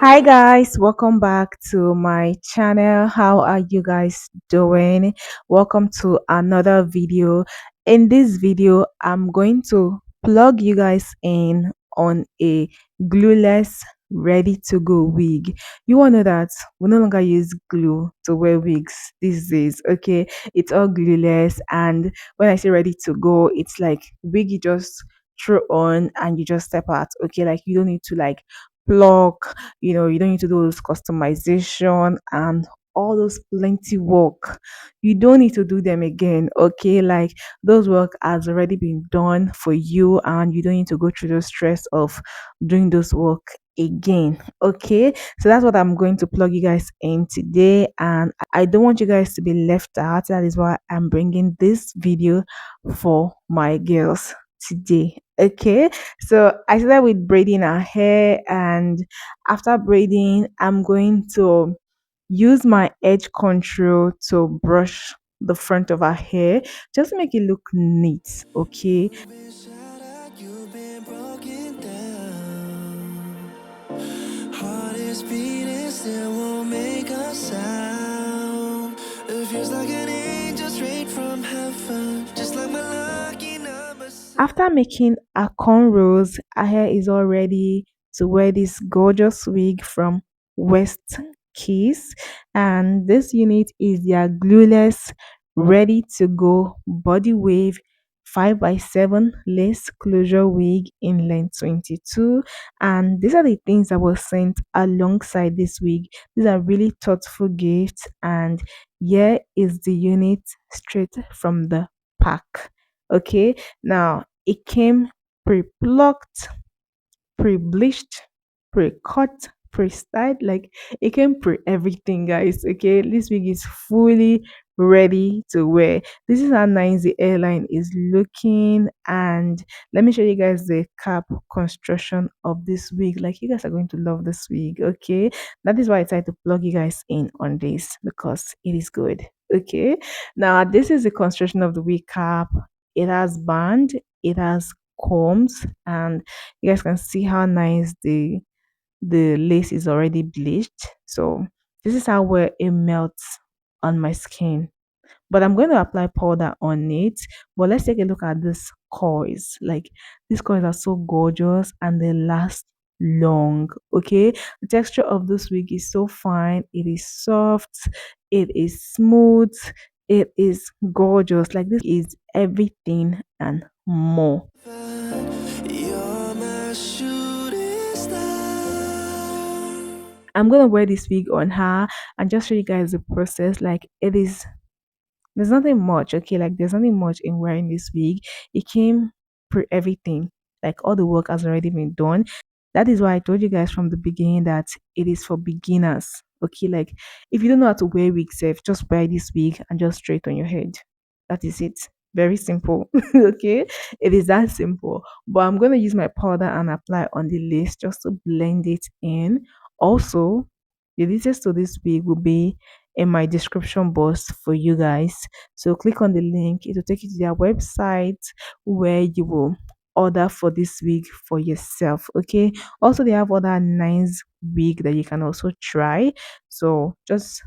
Hi guys, welcome back to my channel. How are you guys doing? Welcome to another video. In this video, I'm going to plug you guys in on a glueless ready to go wig. You want to know that we no longer use glue to wear wigs these days, okay? It's all glueless, and when I say ready to go, it's like wig you just throw on and you just step out, okay? Like you don't need to like pluck, you don't need to do those customization and all those plenty work. You don't need to do them again, okay? Like those work has already been done for you and you don't need to go through the stress of doing those work again, okay? So that's what I'm going to plug you guys in today, and I don't want you guys to be left out. That is why I'm bringing this video for my girls today, okay? So I started with braiding her hair, and after braiding, I'm going to use my edge control to brush the front of her hair just to make it look neat, okay? You've been broken down. Heart is beating, still won't make a sound. It feels like an angel straight from heaven, just like my lucky number. After making her cornrows, her hair is all ready to wear this gorgeous wig from West Keys. And this unit is their glueless, ready to go body wave 5x7 lace closure wig in length 22. And these are the things that were sent alongside this wig. These are really thoughtful gifts. And here is the unit straight from the pack. Okay, now it came pre-plucked, pre-bleached, pre-cut, pre-styled. Like it came pre-everything, guys. Okay, this wig is fully ready to wear. This is how nice the airline is looking, and let me show you guys the cap construction of this wig. Like you guys are going to love this wig. Okay, that is why I tried to plug you guys in on this because it is good. Okay, now this is the construction of the wig cap. It has band, it has combs, and you guys can see how nice the lace is already bleached. So this is how well it melts on my skin, but I'm going to apply powder on it. But let's take a look at these coils. Like these coils are so gorgeous and they last long. Okay, the texture of this wig is so fine, it is soft, it is smooth, it is gorgeous. Like this is everything and more. You're my shooting star. I'm gonna wear this wig on her and just show you guys the process. Like it is, there's nothing much, okay? Like there's nothing much in wearing this wig. It came pre everything. Like all the work has already been done. That is why I told you guys from the beginning that it is for beginners. Okay, like if you don't know how to wear wig safe, just buy this wig and just straight on your head. That is it. Very simple. Okay, it is that simple. But I'm gonna use my powder and apply on the lace just to blend it in. Also, the details to this wig will be in my description box for you guys. So click on the link, it will take you to their website where you will order for this wig for yourself. Okay. Also, they have other nice wig that you can also try. So just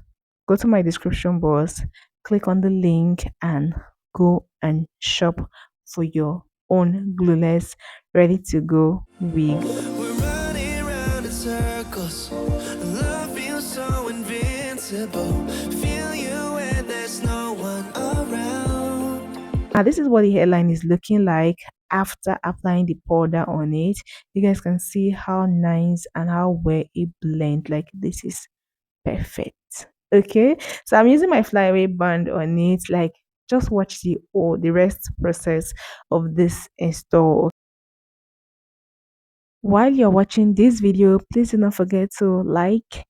go to my description box, click on the link, and go and shop for your own glueless ready to go wig. We're running round in circles. Love feels so invincible. Feel you when there's no one around. Now, this is what the hairline is looking like after applying the powder on it. You guys can see how nice and how well it blends. Like this is perfect. Okay, so I'm using my flyaway band on it. Like just watch the rest process of this install. While you're watching this video, please do not forget to like,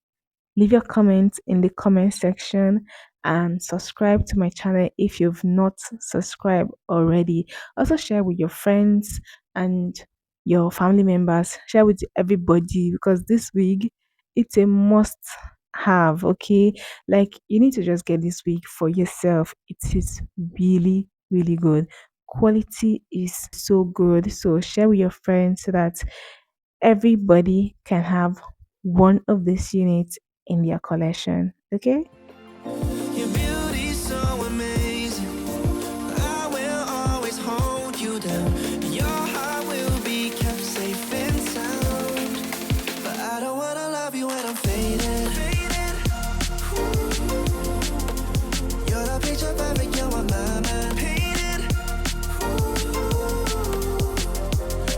leave your comments in the comment section, and subscribe to my channel if you've not subscribed already. Also share with your friends and your family members, share with everybody, because this wig, it's a must have. Okay, like you need to just get this wig for yourself. It is really really good, quality is so good. So share with your friends so that everybody can have one of these units in their collection. Okay. Your beauty's so amazing. I will always hold you down. Your heart will be kept safe and sound. But I don't wanna love you when I'm faded. You're the picture perfect, you're on my mind. Painted.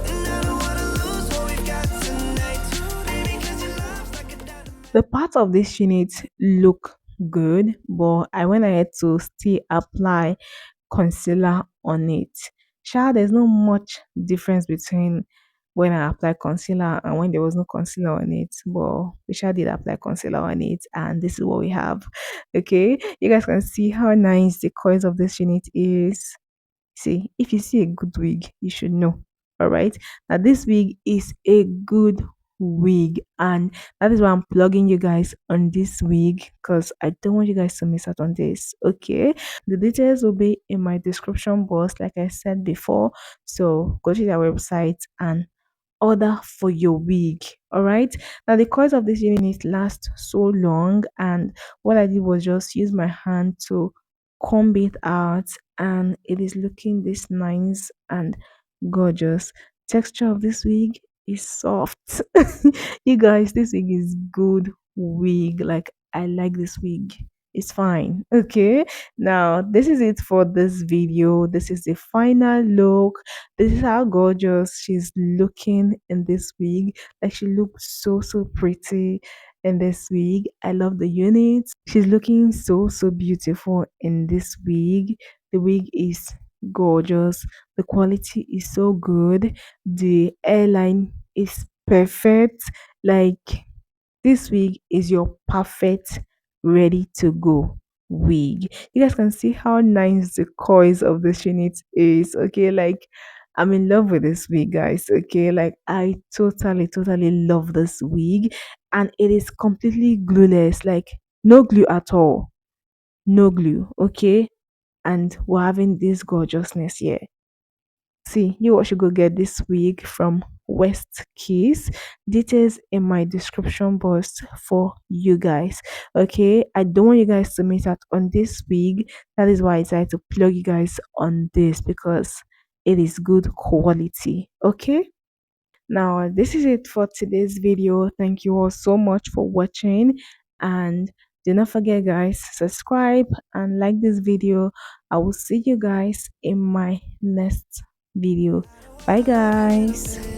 And I don't wanna lose what we've got tonight. Baby, 'cause your love's like a dynamite. The parts of this unit look good, but I went ahead to still apply concealer on it. Sure, there's not much difference between when I apply concealer and when there was no concealer on it, but we sure did apply concealer on it, and this is what we have. Okay, you guys can see how nice the coils of this unit is. See, if you see a good wig, you should know. All right. Now, this wig is a good wig, and that is why I'm plugging you guys on this wig because I don't want you guys to miss out on this. Okay. The details will be in my description box, like I said before. So go to their website and order for your wig. All right. Now the coils of this unit last so long, and what I did was just use my hand to comb it out, and it is looking this nice and gorgeous. Texture of this wig is soft. You guys, this wig is good wig. Like I like this wig. It's fine. Okay. Now this is it for this video. This is the final look. This is how gorgeous she's looking in this wig. Like she looks so pretty in this wig. I love the unit. She's looking so beautiful in this wig. The wig is gorgeous. The quality is so good. The airline is perfect. Like this wig is your perfect ready to go wig. You guys can see how nice the coils of this unit is. Okay, like I'm in love with this wig, guys. Okay, like I totally love this wig, and it is completely glueless, like no glue at all, no glue. Okay, and we're having this gorgeousness here. See, you what should go get this wig from West Keys. Details in my description box for you guys. Okay, I don't want you guys to miss out on this wig. That is why I decided to plug you guys on this because it is good quality. Okay. Now, this is it for today's video. Thank you all so much for watching. And do not forget, guys, subscribe and like this video. I will see you guys in my next video. Bye, guys.